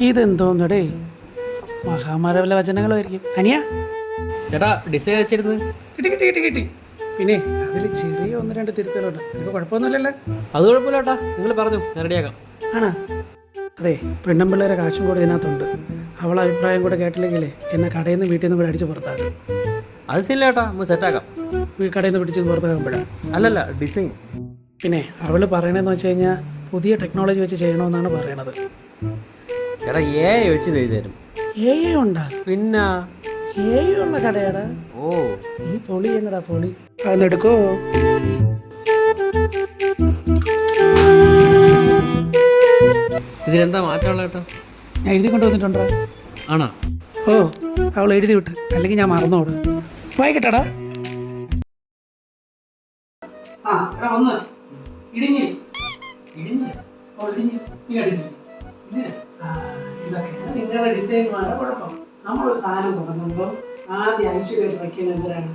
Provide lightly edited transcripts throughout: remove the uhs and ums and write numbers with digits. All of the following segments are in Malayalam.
ഇതെന്തോന്നടേ മഹാമാരവല്ല വചനങ്ങളായിരിക്കും. അനിയ ചേട്ടാ ഡിസൈൻ വെച്ചിരുന്നു കിട്ടി കിട്ടി കിട്ടി കിട്ടി. പിന്നെ അതിൽ ചെറിയ 1-2 തിരുത്തലുണ്ട്. എനിക്ക് കുഴപ്പമൊന്നുമില്ലല്ലേ? അത് കുഴപ്പമില്ല ചേട്ടാ, നിങ്ങൾ പറഞ്ഞു ഞാൻ റെഡിയാക്കാം. ആണോ? അതെ, പെണ്ണും പിള്ളേരെ കാശും കൂടെ ഇതിനകത്തുണ്ട്. അവളെ അഭിപ്രായം കൂടെ കേട്ടില്ലെങ്കിലേ എന്നെ കടയിൽ നിന്ന് വീട്ടിൽ നിന്ന് കൂടെ അടിച്ച് പുറത്താക്കും. അത് ശരിയല്ല ചേട്ടാ, നമുക്ക് സെറ്റാക്കാം. കടയിൽ നിന്ന് പിടിച്ച് പുറത്താക്കുമ്പോഴാണ്. അല്ലല്ല ഡിസൈൻ. പിന്നെ അവൾ പറയണതെന്ന് വെച്ച് കഴിഞ്ഞാൽ പുതിയ ടെക്നോളജി വെച്ച് ചെയ്യണമെന്നാണ് പറയണത്. ചേട്ടാ എ വെച്ച് ചെയ്തു തരും. എ ഉണ്ടാ? പിന്നെ എ ഉള്ള കടയാടാ. ഓ ഈ പൊളി എന്നടാ പൊളി. അതെടുക്കോ. ഇതിലെന്താ മാറ്റമുള്ള ചേട്ടാ? ഞാൻ എഴുതി കൊണ്ടുവന്നിട്ടുണ്ടോ? ആണോ? ഓ, അവൾ എഴുതി വിട്ട്, അല്ലെങ്കിൽ ഞാൻ മറന്നോട്. വായിക്കട്ടാടാ. ആ എടാ ഒന്ന് ഇടിഞ്ഞ് ഇടിഞ്ഞ് ഓ ഇടിഞ്ഞ് നീ അടിഞ്ഞ് ഇതൊക്കെ നിങ്ങളുടെ ഡിസൈൻമാരുടെ കുഴപ്പം. നമ്മളൊരു സാധനം തുടങ്ങുമ്പോൾ ആദ്യം ഐശ്വര്യമായിട്ട് വയ്ക്കുന്നത് എന്തിനാണ്?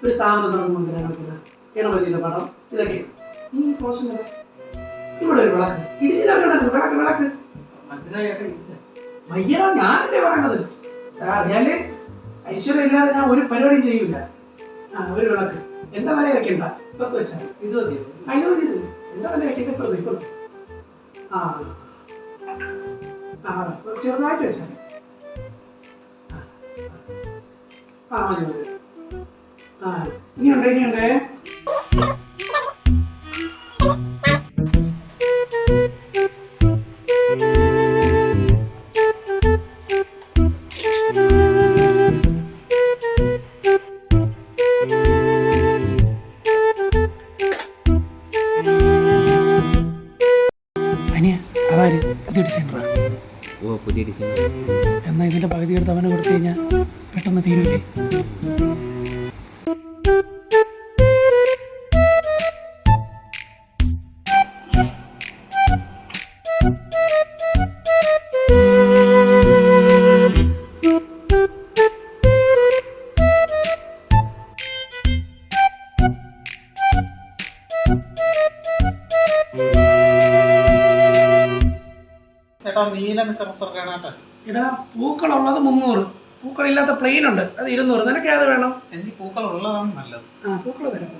ഒരു സ്ഥാപനം തുടങ്ങുമ്പോൾ എന്തിനാണ് വയ്ക്കുന്നത്? ഗണപതിയുടെ പടം ഇതൊക്കെ. ഈ പോർഷൻ ഇവിടെ ഒരു വിളക്ക് ഇടിഞ്ഞില്ല. വിളക്ക് വിളക്ക് മനസ്സിലായിട്ട് വയ്യടാ, ഞാനല്ലേ പറയണത്. അറിയാല് ഐശ്വര്യം ഇല്ലാതെ ഞാൻ ഒരു പരിപാടിയും ചെയ്യൂല. ഒരു വിളക്ക് എന്റെ തലയിൽ വെക്കണ്ട, ഇപ്പുറത്ത് വെച്ചാൽ ഇത് മതി. ഇത് മതി. എന്റെ തലയിൽ വെക്കണ്ട, ഇപ്പുറത്ത് ഇപ്പുറത്ത്. ചെറുതായിട്ട് വെച്ചാൽ മതി മതി. ഇനിയുണ്ട് ഇനിയുണ്ടേ. അതാര് പുതിയ ഡിസൈനറാ? ഓ പുതിയ ഡിസൈൻ. എന്നാൽ ഇതിന്റെ പകുതി എടുത്ത് അവനെ കൊടുത്തു കഴിഞ്ഞാൽ പെട്ടെന്ന് തീരുവില്ലേ? എടാ പൂക്കളുള്ളത് 300, പൂക്കളില്ലാത്ത പ്ലെയിൻ ഉണ്ട്, അത് 200. നിനക്ക് ഏത് വേണം? എനിക്ക് പൂക്കൾ ഉള്ളതാണ് നല്ലത്. പൂക്കൾ തരാം.